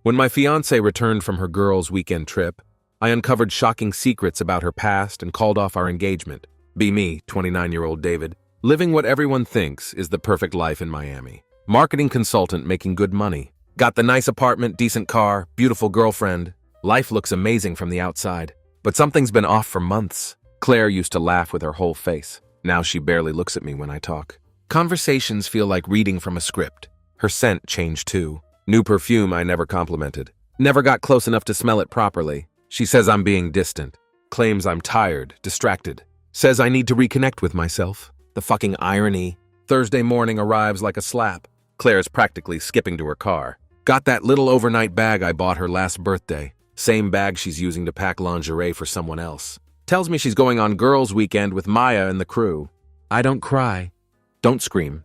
When my fiancée returned from her girls' weekend trip, I uncovered shocking secrets about her past and called off our engagement. Be me, 29-year-old David, living what everyone thinks is the perfect life in Miami. Marketing consultant making good money. Got the nice apartment, decent car, beautiful girlfriend. Life looks amazing from the outside. But something's been off for months. Claire used to laugh with her whole face. Now she barely looks at me when I talk. Conversations feel like reading from a script. Her scent changed too. New perfume I never complimented. Never got close enough to smell it properly. She says I'm being distant. Claims I'm tired, distracted. Says I need to reconnect with myself. The fucking irony. Thursday morning arrives like a slap. Claire's practically skipping to her car. Got that little overnight bag I bought her last birthday. Same bag she's using to pack lingerie for someone else. Tells me she's going on girls' weekend with Maya and the crew. I don't cry. Don't scream.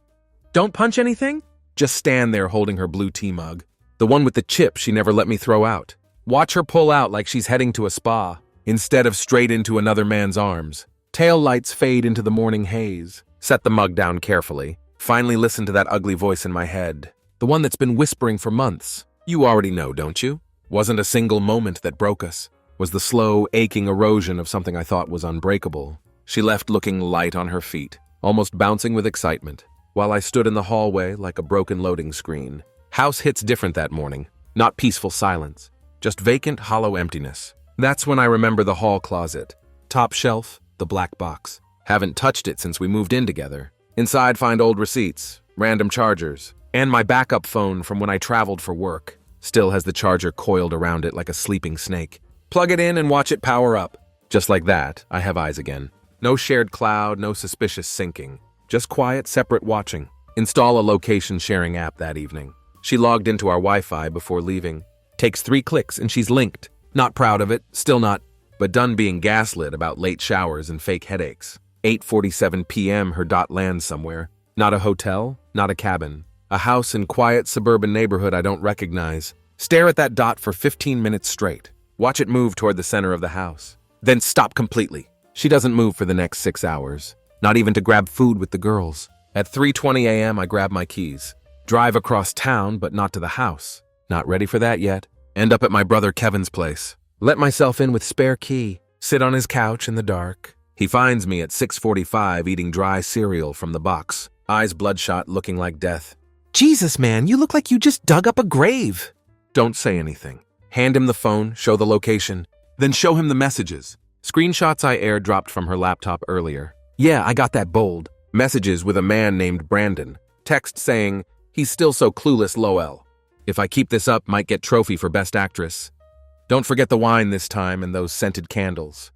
Don't punch anything? Just stand there holding her blue tea mug. The one with the chip she never let me throw out. Watch her pull out like she's heading to a spa, instead of straight into another man's arms. Tail lights fade into the morning haze. Set the mug down carefully. Finally listen to that ugly voice in my head. The one that's been whispering for months. You already know, don't you? Wasn't a single moment that broke us. Was the slow, aching erosion of something I thought was unbreakable. She left looking light on her feet, almost bouncing with excitement, while I stood in the hallway like a broken loading screen. House hits different that morning. Not peaceful silence. Just vacant, hollow emptiness. That's when I remember the hall closet. Top shelf, the black box. Haven't touched it since we moved in together. Inside find old receipts, random chargers, and my backup phone from when I traveled for work. Still has the charger coiled around it like a sleeping snake. Plug it in and watch it power up. Just like that, I have eyes again. No shared cloud, no suspicious syncing. Just quiet, separate watching. Install a location sharing app that evening. She logged into our Wi-Fi before leaving. Takes 3 clicks and she's linked. Not proud of it, still not, but done being gaslit about late showers and fake headaches. 8:47 p.m. her dot lands somewhere. Not a hotel, not a cabin. A house in quiet suburban neighborhood I don't recognize. Stare at that dot for 15 minutes straight. Watch it move toward the center of the house. Then stop completely. She doesn't move for the next 6 hours. Not even to grab food with the girls. At 3:20 a.m. I grab my keys. Drive across town, but not to the house. Not ready for that yet. End up at my brother Kevin's place. Let myself in with spare key. Sit on his couch in the dark. He finds me at 6:45 eating dry cereal from the box. Eyes bloodshot, looking like death. Jesus, man, you look like you just dug up a grave. Don't say anything. Hand him the phone, show the location, then show him the messages. Screenshots I airdropped from her laptop earlier. Yeah, I got that bold. Messages with a man named Brandon. Text saying, he's still so clueless, lol. If I keep this up, might get trophy for best actress. Don't forget the wine this time and those scented candles.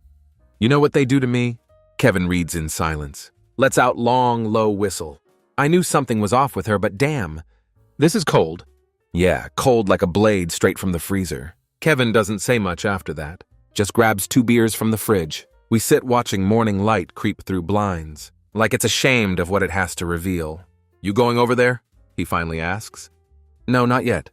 You know what they do to me? Kevin reads in silence. Lets out long, low whistle. I knew something was off with her, but damn. This is cold. Yeah, cold like a blade straight from the freezer. Kevin doesn't say much after that. Just grabs 2 beers from the fridge. We sit watching morning light creep through blinds. Like it's ashamed of what it has to reveal. You going over there? He finally asks. No, not yet.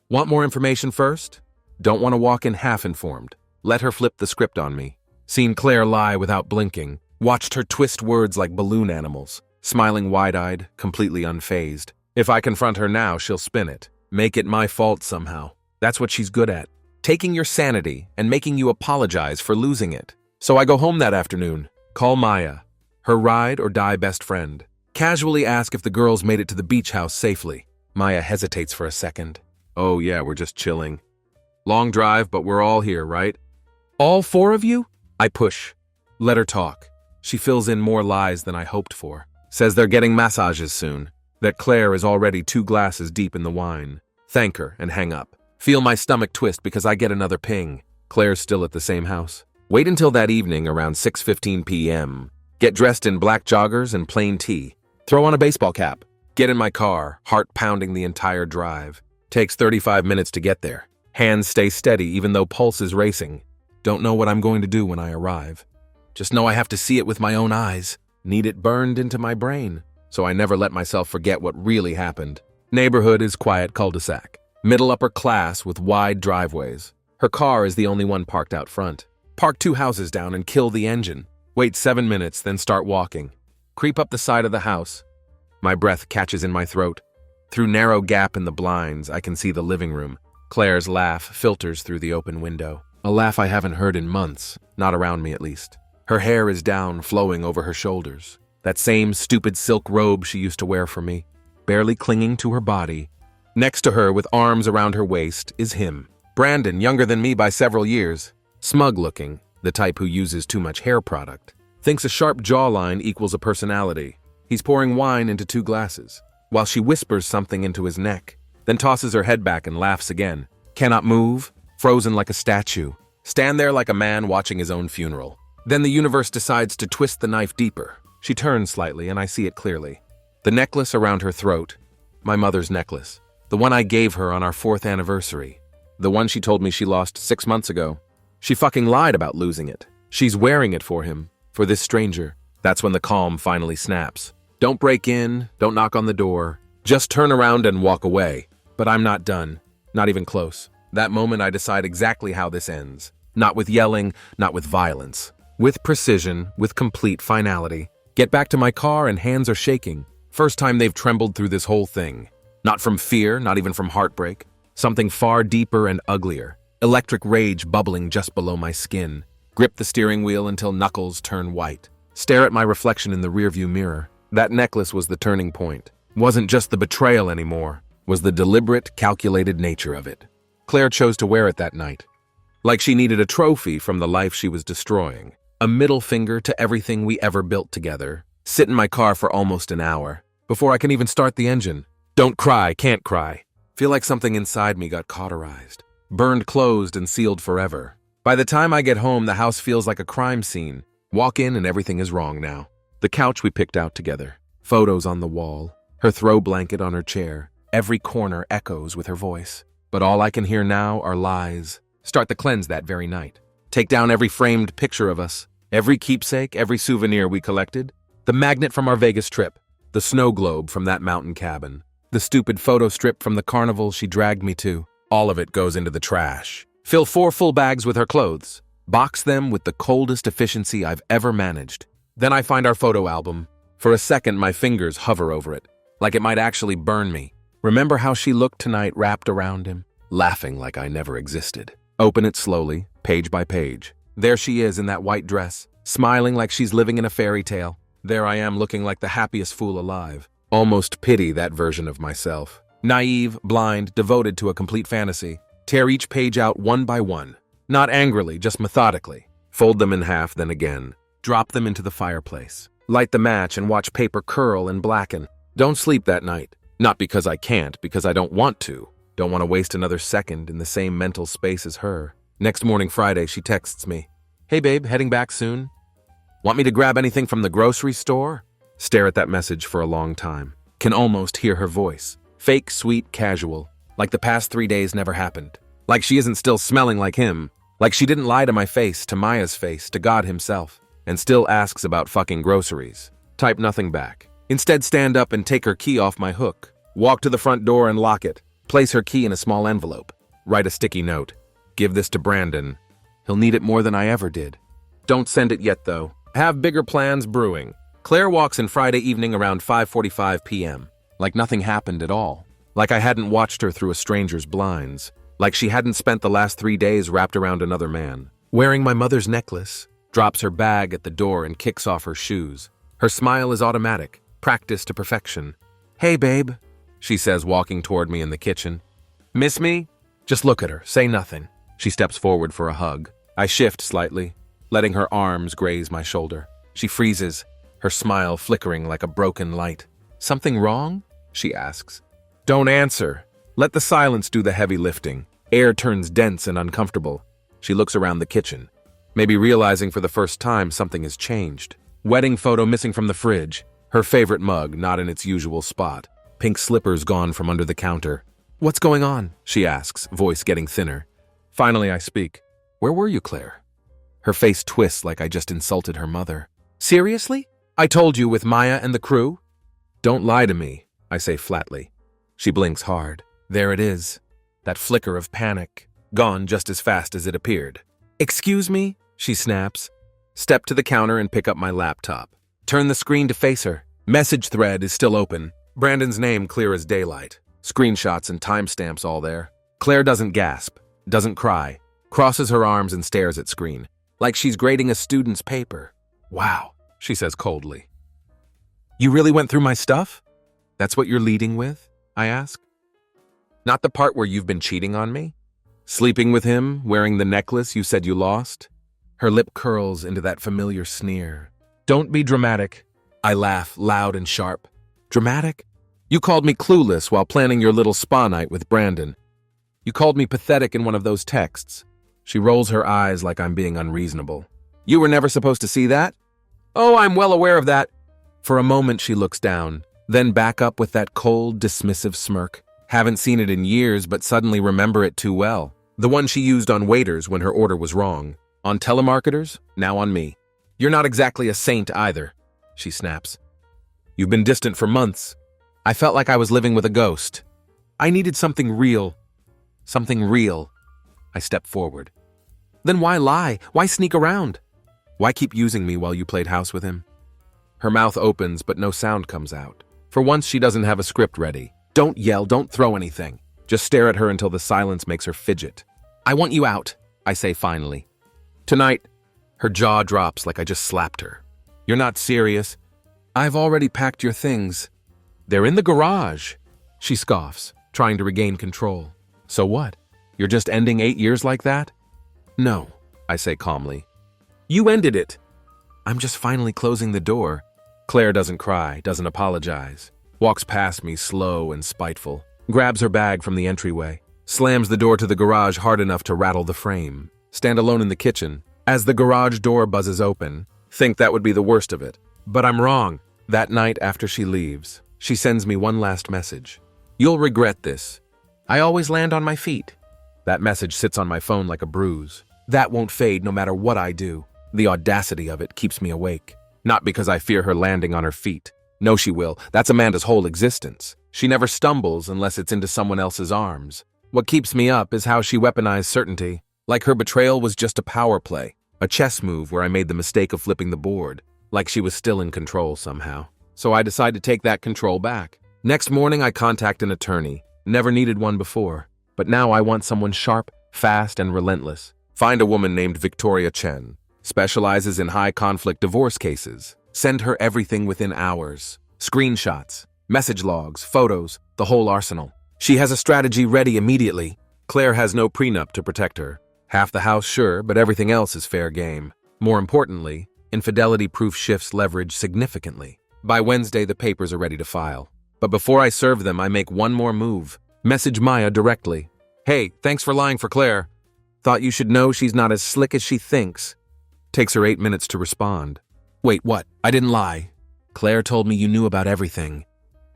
Want more information first? Don't want to walk in half-informed. Let her flip the script on me. Seen Claire lie without blinking. Watched her twist words like balloon animals. Smiling wide-eyed, completely unfazed. If I confront her now, she'll spin it. Make it my fault somehow. That's what she's good at. Taking your sanity and making you apologize for losing it. So I go home that afternoon. Call Maya. Her ride or die best friend. Casually ask if the girls made it to the beach house safely. Maya hesitates for a second. Oh yeah, we're just chilling. Long drive, but we're all here, right? All 4 of you? I push. Let her talk. She fills in more lies than I hoped for. Says they're getting massages soon. That Claire is already 2 glasses deep in the wine. Thank her and hang up. Feel my stomach twist because I get another ping. Claire's still at the same house. Wait until that evening around 6:15 p.m. Get dressed in black joggers and plain tee. Throw on a baseball cap. Get in my car, heart pounding the entire drive. Takes 35 minutes to get there. Hands stay steady even though pulse is racing. Don't know what I'm going to do when I arrive. Just know I have to see it with my own eyes. Need it burned into my brain. So I never let myself forget what really happened. Neighborhood is quiet cul-de-sac. Middle upper class with wide driveways. Her car is the only one parked out front. Park 2 houses down and kill the engine. Wait 7 minutes, then start walking. Creep up the side of the house. My breath catches in my throat. Through narrow gap in the blinds, I can see the living room. Claire's laugh filters through the open window. A laugh I haven't heard in months, not around me at least. Her hair is down, flowing over her shoulders. That same stupid silk robe she used to wear for me, barely clinging to her body. Next to her, with arms around her waist, is him. Brandon, younger than me by several years. Smug-looking, the type who uses too much hair product. Thinks a sharp jawline equals a personality. He's pouring wine into 2 glasses, while she whispers something into his neck, then tosses her head back and laughs again. Cannot move, frozen like a statue. Stand there like a man watching his own funeral. Then the universe decides to twist the knife deeper. She turns slightly, and I see it clearly. The necklace around her throat, my mother's necklace. The one I gave her on our 4th anniversary. The one she told me she lost 6 months ago. She fucking lied about losing it. She's wearing it for him, for this stranger. That's when the calm finally snaps. Don't break in, don't knock on the door. Just turn around and walk away. But I'm not done. Not even close. That moment I decide exactly how this ends. Not with yelling, not with violence. With precision, with complete finality. Get back to my car and hands are shaking. First time they've trembled through this whole thing. Not from fear, not even from heartbreak. Something far deeper and uglier. Electric rage bubbling just below my skin. Grip the steering wheel until knuckles turn white. Stare at my reflection in the rearview mirror. That necklace was the turning point. Wasn't just the betrayal anymore. Was the deliberate, calculated nature of it. Claire chose to wear it that night. Like she needed a trophy from the life she was destroying. A middle finger to everything we ever built together. Sit in my car for almost an hour. Before I can even start the engine. Don't cry, can't cry. Feel like something inside me got cauterized. Burned closed and sealed forever. By the time I get home, the house feels like a crime scene. Walk in and everything is wrong now. The couch we picked out together. Photos on the wall. Her throw blanket on her chair. Every corner echoes with her voice. But all I can hear now are lies. Start the cleanse that very night. Take down every framed picture of us. Every keepsake, every souvenir we collected. The magnet from our Vegas trip. The snow globe from that mountain cabin. The stupid photo strip from the carnival she dragged me to. All of it goes into the trash. Fill 4 full bags with her clothes. Box them with the coldest efficiency I've ever managed. Then I find our photo album. For a second, my fingers hover over it, like it might actually burn me. Remember how she looked tonight wrapped around him, laughing like I never existed. Open it slowly, page by page. There she is in that white dress, smiling like she's living in a fairy tale. There I am looking like the happiest fool alive. Almost pity that version of myself. Naive, blind, devoted to a complete fantasy. Tear each page out one by one. Not angrily, just methodically. Fold them in half, then again. Drop them into the fireplace. Light the match and watch paper curl and blacken. Don't sleep that night. Not because I can't, because I don't want to. Don't want to waste another second in the same mental space as her. Next morning, Friday, she texts me. Hey babe, heading back soon? Want me to grab anything from the grocery store? Stare at that message for a long time. Can almost hear her voice. Fake, sweet, casual. Like the past 3 days never happened. Like she isn't still smelling like him. Like she didn't lie to my face, to Maya's face, to God himself. And still asks about fucking groceries. Type nothing back. Instead, stand up and take her key off my hook. Walk to the front door and lock it. Place her key in a small envelope. Write a sticky note. Give this to Brandon. He'll need it more than I ever did. Don't send it yet, though. Have bigger plans brewing. Claire walks in Friday evening around 5:45 p.m. Like nothing happened at all. Like I hadn't watched her through a stranger's blinds. Like she hadn't spent the last 3 days wrapped around another man. Wearing my mother's necklace. Drops her bag at the door and kicks off her shoes. Her smile is automatic. Practiced to perfection. Hey, babe, she says, walking toward me in the kitchen. Miss me? Just look at her. Say nothing. She steps forward for a hug. I shift slightly, letting her arms graze my shoulder. She freezes, her smile flickering like a broken light. Something wrong? She asks. Don't answer. Let the silence do the heavy lifting. Air turns dense and uncomfortable. She looks around the kitchen, maybe realizing for the first time something has changed. Wedding photo missing from the fridge. Her favorite mug not in its usual spot. Pink slippers gone from under the counter. What's going on? She asks, voice getting thinner. Finally, I speak. Where were you, Claire? Her face twists like I just insulted her mother. Seriously? I told you with Maya and the crew? Don't lie to me, I say flatly. She blinks hard. There it is. That flicker of panic. Gone just as fast as it appeared. Excuse me? She snaps. Step to the counter and pick up my laptop. Turn the screen to face her. Message thread is still open. Brandon's name clear as daylight. Screenshots and timestamps all there. Claire doesn't gasp, doesn't cry, crosses her arms and stares at screen, like she's grading a student's paper. Wow, she says coldly. You really went through my stuff? That's what you're leading with? I ask. Not the part where you've been cheating on me? Sleeping with him, wearing the necklace you said you lost? Her lip curls into that familiar sneer. Don't be dramatic. I laugh, loud and sharp. Dramatic? You called me clueless while planning your little spa night with Brandon. You called me pathetic in one of those texts. She rolls her eyes like I'm being unreasonable. You were never supposed to see that? Oh, I'm well aware of that. For a moment she looks down, then back up with that cold, dismissive smirk. Haven't seen it in years, but suddenly remember it too well. The one she used on waiters when her order was wrong. On telemarketers, now on me. You're not exactly a saint either, she snaps. You've been distant for months. I felt like I was living with a ghost. I needed something real. Something real. I step forward. Then why lie? Why sneak around? Why keep using me while you played house with him? Her mouth opens, but no sound comes out. For once, she doesn't have a script ready. Don't yell, don't throw anything. Just stare at her until the silence makes her fidget. I want you out, I say finally. Tonight, her jaw drops like I just slapped her. You're not serious. I've already packed your things. They're in the garage. She scoffs, trying to regain control. So what? You're just ending 8 years like that? No, I say calmly. You ended it. I'm just finally closing the door. Claire doesn't cry, doesn't apologize. Walks past me slow and spiteful. Grabs her bag from the entryway. Slams the door to the garage hard enough to rattle the frame. Stand alone in the kitchen. As the garage door buzzes open, think that would be the worst of it. But I'm wrong. That night after she leaves, she sends me one last message. You'll regret this. I always land on my feet. That message sits on my phone like a bruise. That won't fade no matter what I do. The audacity of it keeps me awake. Not because I fear her landing on her feet. No, she will. That's Amanda's whole existence. She never stumbles unless it's into someone else's arms. What keeps me up is how she weaponized certainty. Like her betrayal was just a power play. A chess move where I made the mistake of flipping the board. Like she was still in control somehow. So I decide to take that control back. Next morning, I contact an attorney. Never needed one before. But now I want someone sharp, fast, and relentless. Find a woman named Victoria Chen. Specializes in high-conflict divorce cases. Send her everything within hours. Screenshots, message logs, photos, the whole arsenal. She has a strategy ready immediately. Claire has no prenup to protect her. Half the house, sure, but everything else is fair game. More importantly, infidelity-proof shifts leverage significantly. By Wednesday, the papers are ready to file. But before I serve them, I make one more move. Message Maya directly. Hey, thanks for lying for Claire. Thought you should know she's not as slick as she thinks. Takes her 8 minutes to respond. Wait, what? I didn't lie. Claire told me you knew about everything.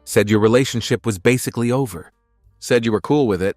Said your relationship was basically over. Said you were cool with it.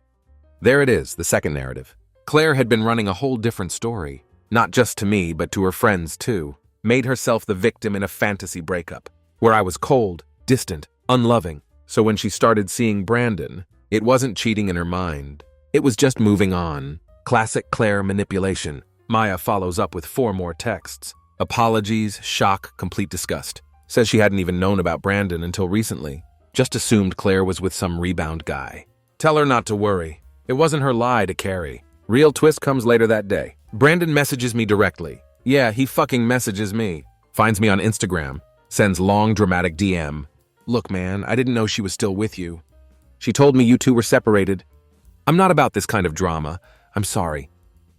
There it is, the second narrative. Claire had been running a whole different story. Not just to me, but to her friends too. Made herself the victim in a fantasy breakup, where I was cold, distant, unloving. So when she started seeing Brandon, it wasn't cheating in her mind. It was just moving on. Classic Claire manipulation. Maya follows up with 4 more texts. Apologies, shock, complete disgust. Says she hadn't even known about Brandon until recently. Just assumed Claire was with some rebound guy. Tell her not to worry. It wasn't her lie to carry. Real twist comes later that day. Brandon messages me directly. Yeah, he fucking messages me. Finds me on Instagram. Sends long dramatic DM. Look, man, I didn't know she was still with you. She told me you two were separated. I'm not about this kind of drama. I'm sorry.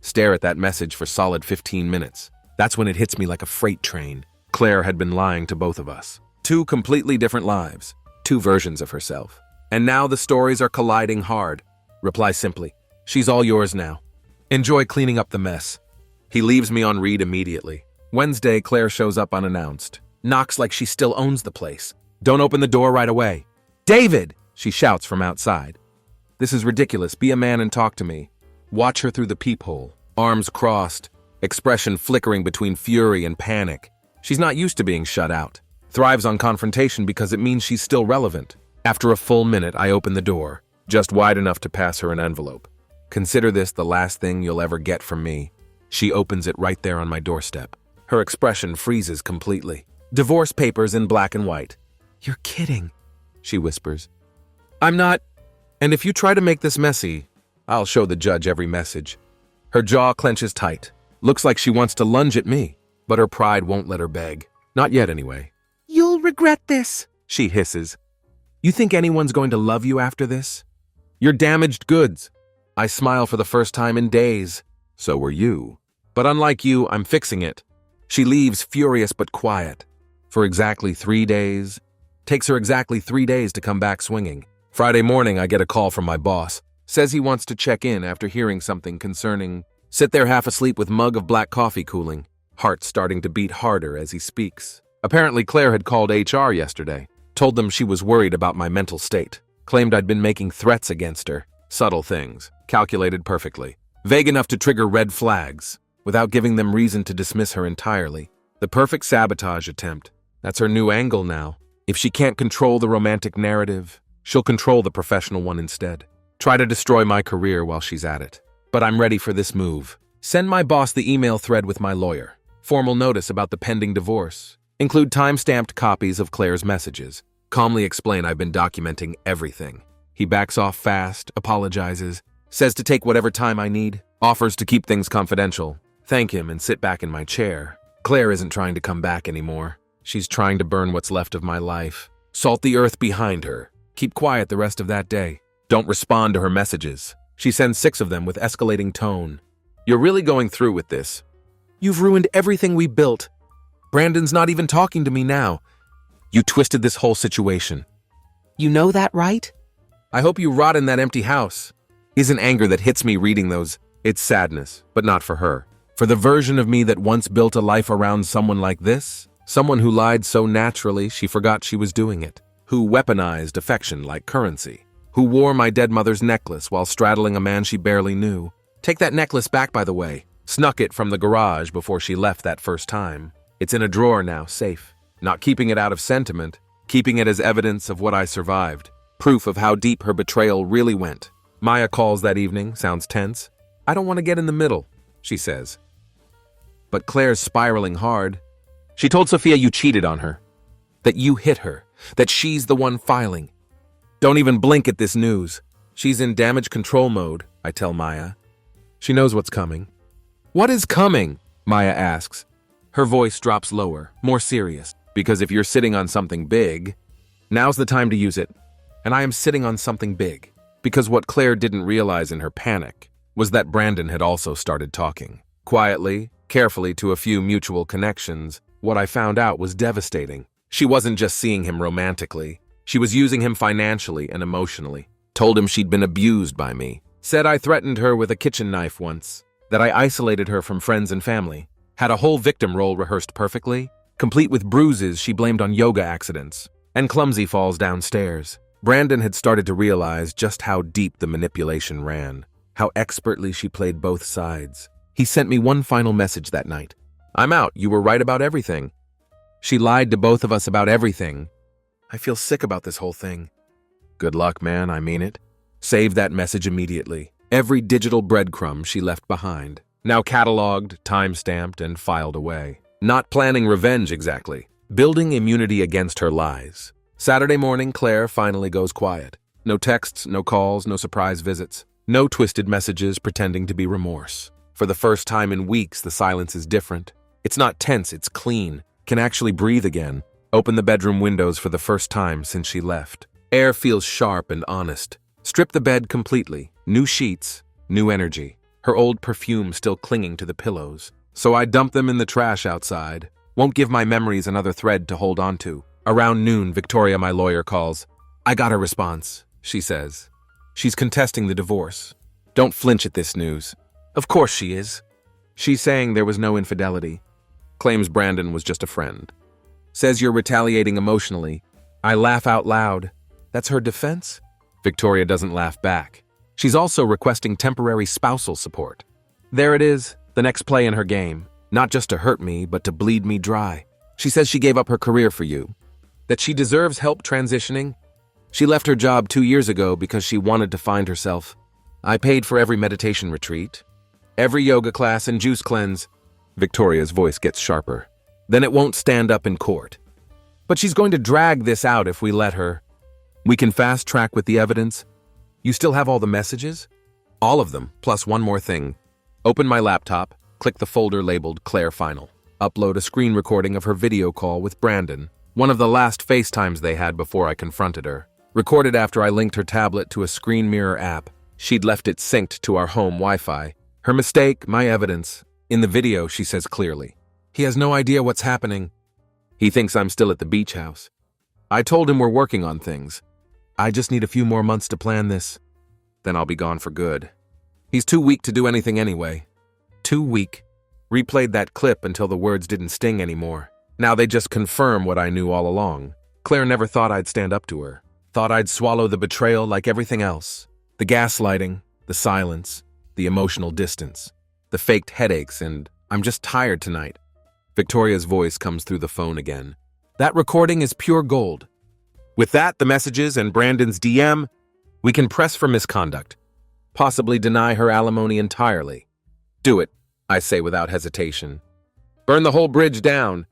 Stare at that message for solid 15 minutes. That's when it hits me like a freight train. Claire had been lying to both of us. 2 completely different lives. 2 versions of herself. And now the stories are colliding hard. Reply simply. She's all yours now. Enjoy cleaning up the mess. He leaves me on read immediately. Wednesday, Claire shows up unannounced. Knocks like she still owns the place. Don't open the door right away. David! She shouts from outside. This is ridiculous. Be a man and talk to me. Watch her through the peephole. Arms crossed. Expression flickering between fury and panic. She's not used to being shut out. Thrives on confrontation because it means she's still relevant. After a full minute, I open the door, just wide enough to pass her an envelope. Consider this the last thing you'll ever get from me. She opens it right there on my doorstep. Her expression freezes completely. Divorce papers in black and white. You're kidding, she whispers. I'm not. And if you try to make this messy, I'll show the judge every message. Her jaw clenches tight. Looks like she wants to lunge at me, but her pride won't let her beg. Not yet, anyway. You'll regret this, she hisses. You think anyone's going to love you after this? You're damaged goods. I smile for the first time in days. So were you. But unlike you, I'm fixing it. She leaves furious but quiet. For exactly 3 days. Takes her exactly 3 days to come back swinging. Friday morning, I get a call from my boss. Says he wants to check in after hearing something concerning. Sit there half asleep with mug of black coffee cooling. Heart starting to beat harder as he speaks. Apparently Claire had called HR yesterday. Told them she was worried about my mental state. Claimed I'd been making threats against her. Subtle things. Calculated perfectly. Vague enough to trigger red flags, without giving them reason to dismiss her entirely. The perfect sabotage attempt. That's her new angle now. If she can't control the romantic narrative, she'll control the professional one instead. Try to destroy my career while she's at it. But I'm ready for this move. Send my boss the email thread with my lawyer. Formal notice about the pending divorce. Include time-stamped copies of Claire's messages. Calmly explain I've been documenting everything. He backs off fast, apologizes, says to take whatever time I need, offers to keep things confidential. Thank him and sit back in my chair. Claire isn't trying to come back anymore. She's trying to burn what's left of my life. Salt the earth behind her. Keep quiet the rest of that day. Don't respond to her messages. She sends 6 of them with escalating tone. You're really going through with this. You've ruined everything we built. Brandon's not even talking to me now. You twisted this whole situation. You know that, right? I hope you rot in that empty house. Isn't anger that hits me reading those. It's sadness, but not for her. For the version of me that once built a life around someone like this, someone who lied so naturally she forgot she was doing it, who weaponized affection like currency, who wore my dead mother's necklace while straddling a man she barely knew. Take that necklace back, by the way. Snuck it from the garage before she left that first time. It's in a drawer now, safe. Not keeping it out of sentiment, keeping it as evidence of what I survived. Proof of how deep her betrayal really went. Maya calls that evening, sounds tense. I don't want to get in the middle, she says. But Claire's spiraling hard. She told Sophia you cheated on her. That you hit her. That she's the one filing. Don't even blink at this news. She's in damage control mode, I tell Maya. She knows what's coming. What is coming? Maya asks. Her voice drops lower, more serious. Because if you're sitting on something big, now's the time to use it. And I am sitting on something big. Because what Claire didn't realize in her panic was that Brandon had also started talking. Quietly, carefully to a few mutual connections, what I found out was devastating. She wasn't just seeing him romantically. She was using him financially and emotionally. Told him she'd been abused by me. Said I threatened her with a kitchen knife once. That I isolated her from friends and family. Had a whole victim role rehearsed perfectly, complete with bruises she blamed on yoga accidents, and clumsy falls downstairs. Brandon had started to realize just how deep the manipulation ran, how expertly she played both sides. He sent me one final message that night. I'm out, you were right about everything. She lied to both of us about everything. I feel sick about this whole thing. Good luck, man, I mean it. Save that message immediately. Every digital breadcrumb she left behind. Now cataloged, time-stamped, and filed away. Not planning revenge exactly. Building immunity against her lies. Saturday morning, Claire finally goes quiet. No texts, no calls, no surprise visits. No twisted messages pretending to be remorse. For the first time in weeks, the silence is different. It's not tense, it's clean. Can actually breathe again. Open the bedroom windows for the first time since she left. Air feels sharp and honest. Strip the bed completely. New sheets, new energy. Her old perfume still clinging to the pillows. So I dump them in the trash outside. Won't give my memories another thread to hold on to. Around noon, Victoria, my lawyer, calls. I got her response, she says. She's contesting the divorce. Don't flinch at this news. Of course she is. She's saying there was no infidelity. Claims Brandon was just a friend. Says you're retaliating emotionally. I laugh out loud. That's her defense? Victoria doesn't laugh back. She's also requesting temporary spousal support. There it is, the next play in her game. Not just to hurt me, but to bleed me dry. She says she gave up her career for you. That she deserves help transitioning. She left her job 2 years ago because she wanted to find herself. I paid for every meditation retreat, every yoga class and juice cleanse. Victoria's voice gets sharper. Then it won't stand up in court. But she's going to drag this out if we let her. We can fast track with the evidence. You still have all the messages? All of them, plus one more thing. Open my laptop, click the folder labeled Claire Final. Upload a screen recording of her video call with Brandon, one of the last FaceTimes they had before I confronted her. Recorded after I linked her tablet to a screen mirror app. She'd left it synced to our home Wi-Fi. Her mistake, my evidence. In the video, she says clearly, "He has no idea what's happening. He thinks I'm still at the beach house. I told him we're working on things. I just need a few more months to plan this. Then I'll be gone for good. He's too weak to do anything anyway." Too weak. Replayed that clip until the words didn't sting anymore. Now they just confirm what I knew all along. Claire never thought I'd stand up to her. Thought I'd swallow the betrayal like everything else. The gaslighting, the silence, the emotional distance, the faked headaches, and "I'm just tired tonight." Victoria's voice comes through the phone again. "That recording is pure gold. With that, the messages, and Brandon's DM, we can press for misconduct. Possibly deny her alimony entirely. Do it," I say without hesitation. "Burn the whole bridge down."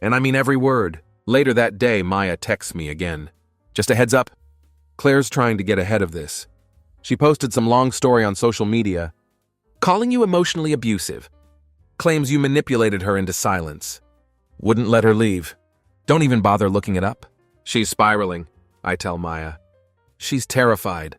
And I mean every word. Later that day, Maya texts me again. "Just a heads up, Claire's trying to get ahead of this. She posted some long story on social media, calling you emotionally abusive. Claims you manipulated her into silence. Wouldn't let her leave. Don't even bother looking it up. She's spiraling," I tell Maya. "She's terrified."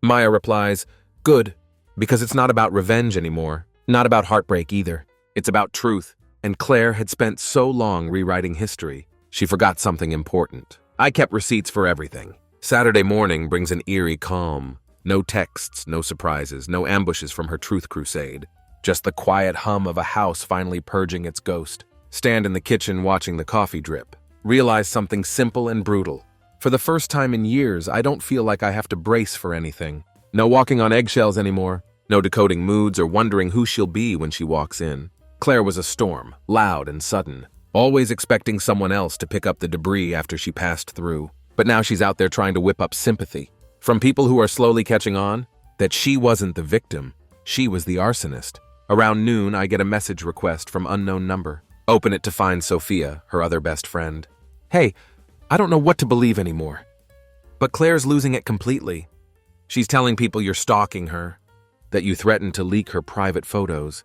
Maya replies, "Good, because it's not about revenge anymore. Not about heartbreak either. It's about truth." And Claire had spent so long rewriting history, she forgot something important. I kept receipts for everything. Saturday morning brings an eerie calm. No texts, no surprises, no ambushes from her truth crusade. Just the quiet hum of a house finally purging its ghost. Stand in the kitchen watching the coffee drip. Realize something simple and brutal. For the first time in years, I don't feel like I have to brace for anything. No walking on eggshells anymore. No decoding moods or wondering who she'll be when she walks in. Claire was a storm, loud and sudden. Always expecting someone else to pick up the debris after she passed through. But now she's out there trying to whip up sympathy. From people who are slowly catching on that she wasn't the victim. She was the arsonist. Around noon, I get a message request from unknown number. Open it to find Sophia, her other best friend. "Hey, I don't know what to believe anymore. But Claire's losing it completely. She's telling people you're stalking her, that you threatened to leak her private photos.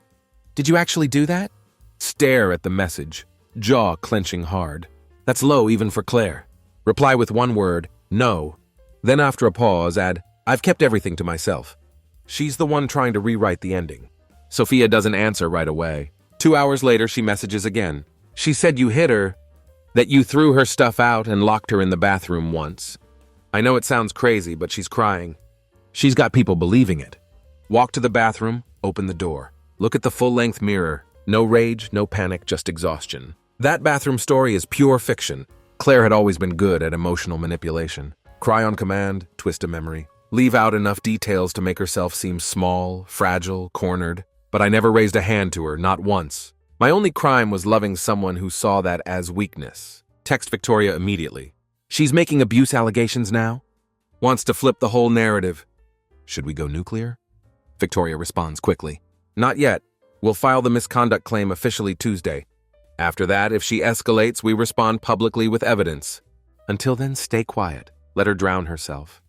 Did you actually do that?" Stare at the message, jaw clenching hard. That's low even for Claire. Reply with one word, "No." Then after a pause, add, "I've kept everything to myself." She's the one trying to rewrite the ending. Sophia doesn't answer right away. 2 hours later, she messages again. "She said you hit her, that you threw her stuff out and locked her in the bathroom once." I know it sounds crazy, but she's crying. She's got people believing it. Walk to the bathroom, open the door. Look at the full-length mirror. No rage, no panic, just exhaustion. That bathroom story is pure fiction. Claire had always been good at emotional manipulation. Cry on command, twist a memory. Leave out enough details to make herself seem small, fragile, cornered. But I never raised a hand to her, not once. My only crime was loving someone who saw that as weakness. Text Victoria immediately. "She's making abuse allegations now? Wants to flip the whole narrative. Should we go nuclear?" Victoria responds quickly. "Not yet. We'll file the misconduct claim officially Tuesday. After that, if she escalates, we respond publicly with evidence. Until then, stay quiet. Let her drown herself."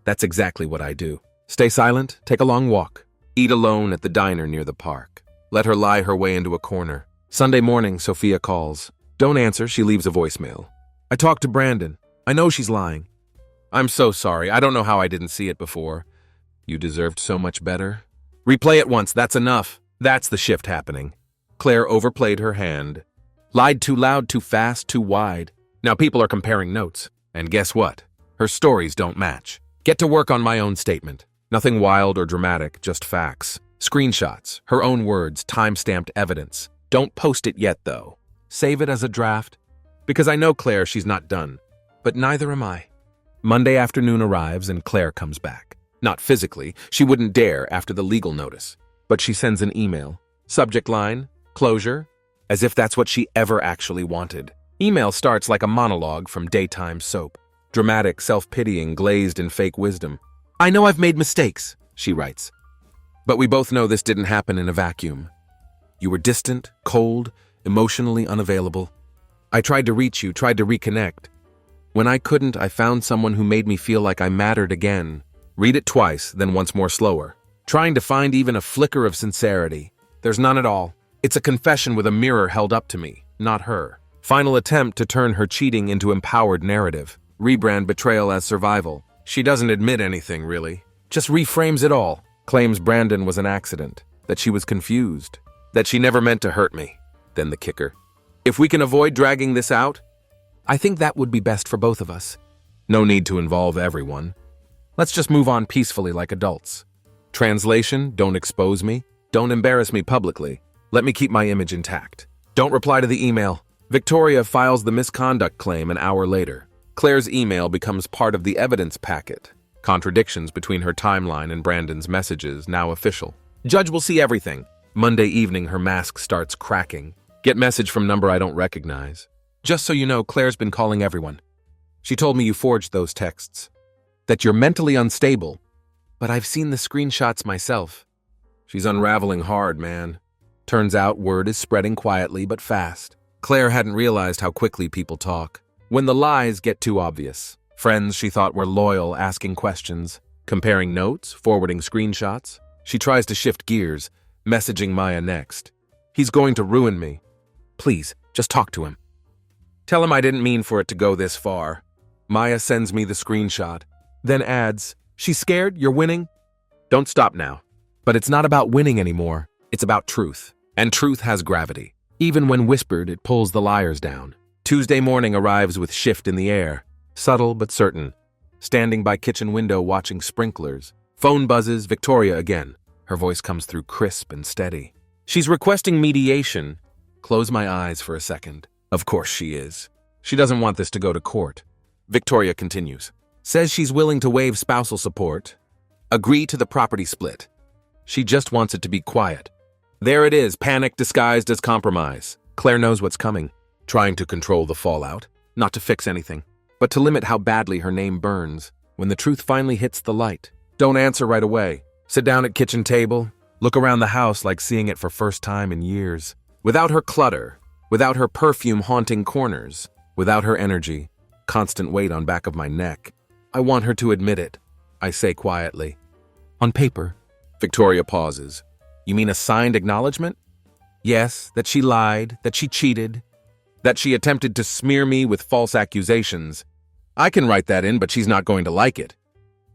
That's exactly what I do. Stay silent, take a long walk. Eat alone at the diner near the park. Let her lie her way into a corner. Sunday morning, Sophia calls. Don't answer, she leaves a voicemail. "I talked to Brandon. I know she's lying. I'm so sorry. I don't know how I didn't see it before. You deserved so much better. Replay it once, that's enough." That's the shift happening. Claire overplayed her hand. Lied too loud, too fast, too wide. Now people are comparing notes. And guess what? Her stories don't match. Get to work on my own statement. Nothing wild or dramatic, just facts. Screenshots, her own words, time-stamped evidence. Don't post it yet, though. Save it as a draft. Because I know Claire, she's not done. But neither am I. Monday afternoon arrives and Claire comes back. Not physically, she wouldn't dare after the legal notice. But she sends an email. Subject line, closure, as if that's what she ever actually wanted. Email starts like a monologue from daytime soap. Dramatic, self-pitying, glazed in fake wisdom. "I know I've made mistakes," she writes. "But we both know this didn't happen in a vacuum. You were distant, cold, emotionally unavailable. I tried to reach you, tried to reconnect. When I couldn't, I found someone who made me feel like I mattered again." Read it twice, then once more slower. trying to find even a flicker of sincerity. There's none at all. It's a confession with a mirror held up to me, not her. Final attempt to turn her cheating into empowered narrative. Rebrand betrayal as survival. She doesn't admit anything, really. Just reframes it all. Claims Brandon was an accident. That she was confused. That she never meant to hurt me. Then the kicker. If we can avoid dragging this out, I think that would be best for both of us. No need to involve everyone. Let's just move on peacefully like adults. Translation, don't expose me. Don't embarrass me publicly. Let me keep my image intact. Don't reply to the email. Victoria files the misconduct claim an hour later. Claire's email becomes part of the evidence packet. Contradictions between her timeline and Brandon's messages now official. Judge will see everything. Monday evening, her mask starts cracking. Get message from number I don't recognize. Just so you know, Claire's been calling everyone. She told me you forged those texts. That you're mentally unstable. But I've seen the screenshots myself. She's unraveling hard, man. Turns out word is spreading quietly but fast. Claire hadn't realized how quickly people talk. When the lies get too obvious. Friends she thought were loyal asking questions, comparing notes, forwarding screenshots. She tries to shift gears, messaging Maya next. He's going to ruin me. Please, just talk to him. Tell him I didn't mean for it to go this far. Maya sends me the screenshot, then adds, she's scared, you're winning? Don't stop now. But it's not about winning anymore. It's about truth. And truth has gravity. Even when whispered, it pulls the liars down. Tuesday morning arrives with shift in the air. Subtle but certain. Standing by kitchen window watching sprinklers. Phone buzzes, Victoria again. Her voice comes through crisp and steady. She's requesting mediation. Close my eyes for a second. Of course she is. She doesn't want this to go to court. Victoria continues. Says she's willing to waive spousal support. Agree to the property split. She just wants it to be quiet. There it is, panic disguised as compromise. Claire knows what's coming. Trying to control the fallout. Not to fix anything, but to limit how badly her name burns. When the truth finally hits the light. Don't answer right away. Sit down at kitchen table. Look around the house like seeing it for first time in years. Without her clutter. Without her perfume haunting corners. Without her energy. Constant weight on back of my neck. I want her to admit it. I say quietly. On paper. Victoria pauses. You mean a signed acknowledgement? Yes, that she lied, that she cheated, that she attempted to smear me with false accusations. I can write that in, but she's not going to like it.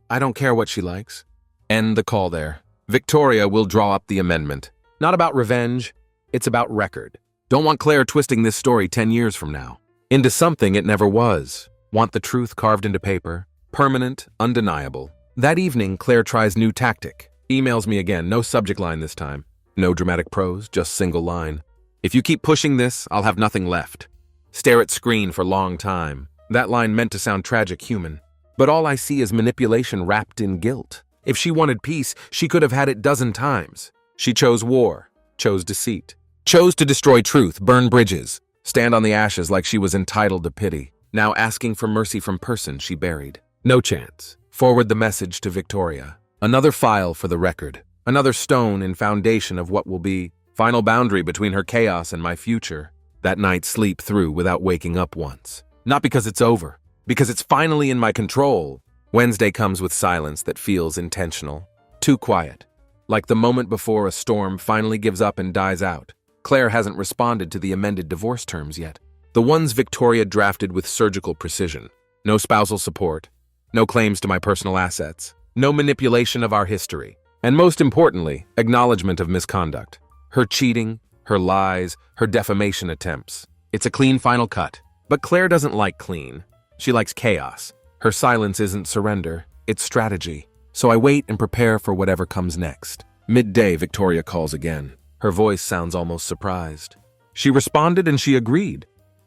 I don't care what she likes. End the call there. Victoria will draw up the amendment. Not about revenge, it's about record. Don't want Claire twisting this story 10 years from now. Into something it never was. Want the truth carved into paper. Permanent, undeniable. That evening, Claire tries new tactic. Emails me again, no subject line this time. No dramatic prose, just single line. If you keep pushing this, I'll have nothing left. Stare at screen for long time. That line meant to sound tragic human. But all I see is manipulation wrapped in guilt. If she wanted peace, she could have had it dozen times. She chose war, chose deceit, chose to destroy truth, burn bridges, stand on the ashes like she was entitled to pity. Now asking for mercy from person she buried. No chance. Forward the message to Victoria. Another file for the record. Another stone in foundation of what will be. Final boundary between her chaos and my future. That night sleep through without waking up once. Not because it's over. Because it's finally in my control. Wednesday comes with silence that feels intentional. Too quiet. Like the moment before a storm finally gives up and dies out. Claire hasn't responded to the amended divorce terms yet. The ones Victoria drafted with surgical precision. No spousal support. No claims to my personal assets. No manipulation of our history. And most importantly, acknowledgement of misconduct. Her cheating, her lies, her defamation attempts. It's a clean final cut. But Claire doesn't like clean. She likes chaos. Her silence isn't surrender, it's strategy. So I wait and prepare for whatever comes next. Midday, Victoria calls again. Her voice sounds almost surprised. She responded and she agreed.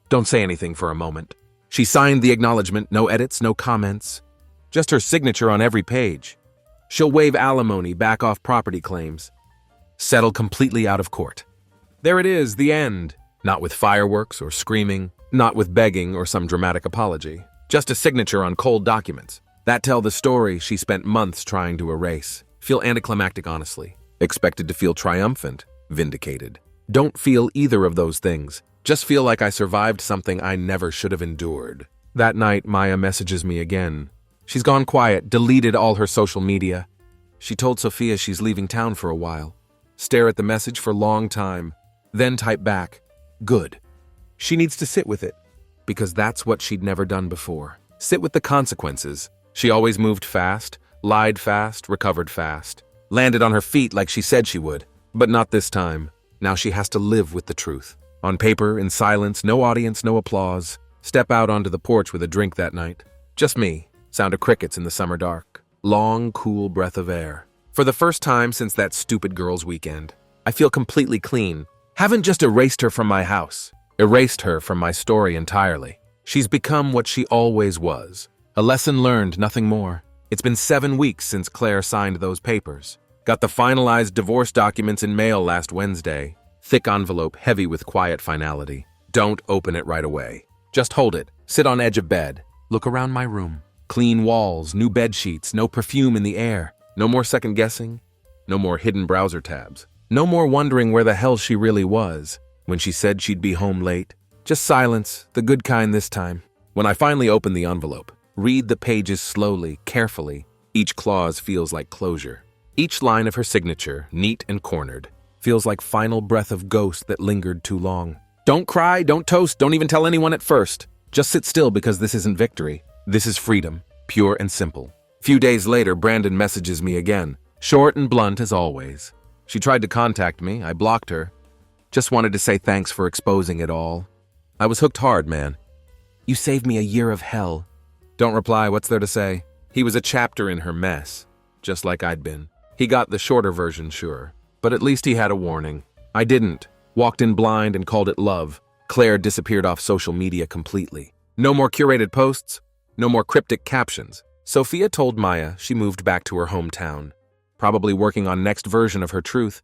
Don't say anything for a moment. She signed the acknowledgement, no edits, no comments. Just her signature on every page. She'll waive alimony, back off property claims. Settle completely out of court. There it is, the end. Not with fireworks or screaming, not with begging or some dramatic apology. Just a signature on cold documents. That tell the story she spent months trying to erase. Feel anticlimactic, honestly. Expected to feel triumphant, vindicated. Don't feel either of those things. Just feel like I survived something I never should have endured. That night, Maya messages me again. She's gone quiet, deleted all her social media. She told Sophia she's leaving town for a while. Stare at the message for a long time, then type back, "Good." She needs to sit with it, because that's what she'd never done before. Sit with the consequences. She always moved fast, lied fast, recovered fast. Landed on her feet like she said she would, but not this time. Now she has to live with the truth. On paper, in silence, no audience, no applause. Step out onto the porch with a drink that night. Just me, sound of crickets in the summer dark. Long, cool breath of air. For the first time since that stupid girls' weekend, I feel completely clean. Haven't just erased her from my house. Erased her from my story entirely. She's become what she always was. A lesson learned, nothing more. It's been 7 weeks since Claire signed those papers. Got the finalized divorce documents in mail last Wednesday. Thick envelope, heavy with quiet finality. Don't open it right away. Just hold it. Sit on edge of bed. Look around my room. Clean walls, new bed sheets, no perfume in the air. No more second guessing. No more hidden browser tabs. No more wondering where the hell she really was when she said she'd be home late. Just silence, the good kind this time. When I finally open the envelope, read the pages slowly, carefully. Each clause feels like closure. Each line of her signature, neat and cornered, feels like final breath of ghost that lingered too long. Don't cry, don't toast, don't even tell anyone at first. Just sit still because this isn't victory. This is freedom, pure and simple. Few days later, Brandon messages me again, short and blunt as always. She tried to contact me, I blocked her. Just wanted to say thanks for exposing it all. I was hooked hard, man. You saved me a year of hell. Don't reply, what's there to say? He was a chapter in her mess, just like I'd been. He got the shorter version, sure, but at least he had a warning. I didn't. Walked in blind and called it love. Claire disappeared off social media completely. No more curated posts, no more cryptic captions. Sophia told Maya she moved back to her hometown, probably working on next version of her truth,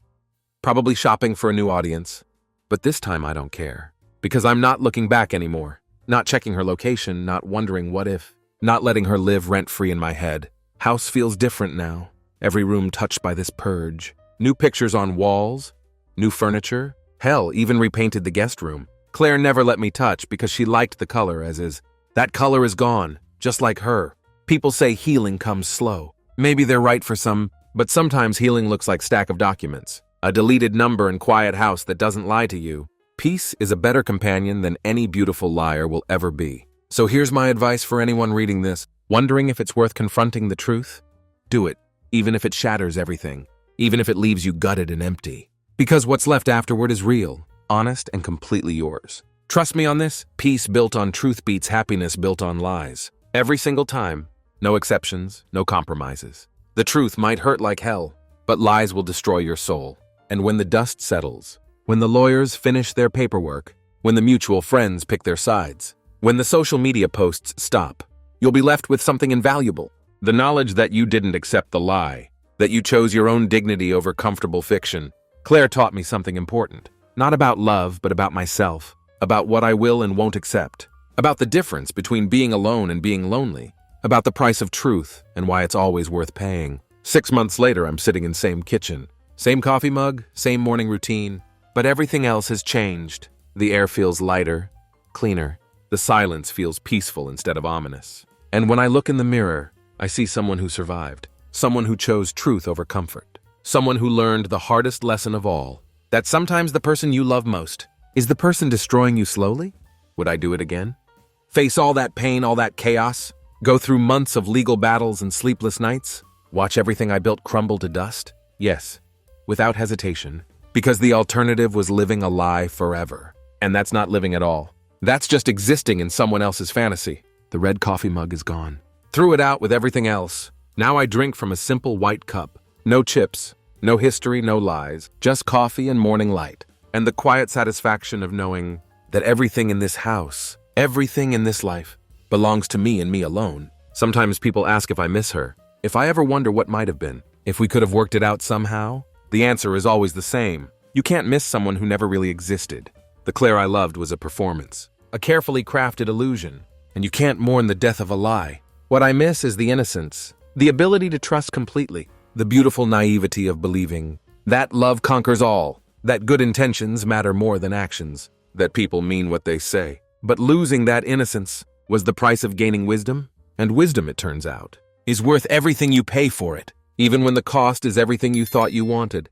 probably shopping for a new audience. But this time I don't care, because I'm not looking back anymore. Not checking her location, not wondering what if, not letting her live rent-free in my head. House feels different now. Every room touched by this purge. New pictures on walls, new furniture. Hell, even repainted the guest room. Claire never let me touch because she liked the color as is. That color is gone, just like her. People say healing comes slow. Maybe they're right for some, but sometimes healing looks like stack of documents. A deleted number and quiet house that doesn't lie to you. Peace is a better companion than any beautiful liar will ever be. So here's my advice for anyone reading this, wondering if it's worth confronting the truth. Do it, even if it shatters everything, even if it leaves you gutted and empty. Because what's left afterward is real, honest, and completely yours. Trust me on this, peace built on truth beats happiness built on lies. Every single time, no exceptions, no compromises. The truth might hurt like hell, but lies will destroy your soul. And when the dust settles, when the lawyers finish their paperwork, when the mutual friends pick their sides, when the social media posts stop, you'll be left with something invaluable. The knowledge that you didn't accept the lie, that you chose your own dignity over comfortable fiction. Claire taught me something important. Not about love, but about myself. About what I will and won't accept. About the difference between being alone and being lonely. About the price of truth and why it's always worth paying. 6 months later, I'm sitting in same kitchen. Same coffee mug, same morning routine. But everything else has changed. The air feels lighter, cleaner. The silence feels peaceful instead of ominous. And when I look in the mirror, I see someone who survived. Someone who chose truth over comfort. Someone who learned the hardest lesson of all. That sometimes the person you love most is the person destroying you slowly? Would I do it again? Face all that pain, all that chaos? Go through months of legal battles and sleepless nights? Watch everything I built crumble to dust? Yes, without hesitation. Because the alternative was living a lie forever. And that's not living at all. That's just existing in someone else's fantasy. The red coffee mug is gone. Threw it out with everything else. Now I drink from a simple white cup. No chips, no history, no lies. Just coffee and morning light. And the quiet satisfaction of knowing that everything in this house, everything in this life, belongs to me and me alone. Sometimes people ask if I miss her. If I ever wonder what might have been. If we could have worked it out somehow. The answer is always the same. You can't miss someone who never really existed. The Claire I loved was a performance, a carefully crafted illusion, and you can't mourn the death of a lie. What I miss is the innocence, the ability to trust completely, the beautiful naivety of believing that love conquers all, that good intentions matter more than actions, that people mean what they say. But losing that innocence was the price of gaining wisdom, and wisdom, it turns out, is worth everything you pay for it. even when the cost is everything you thought you wanted.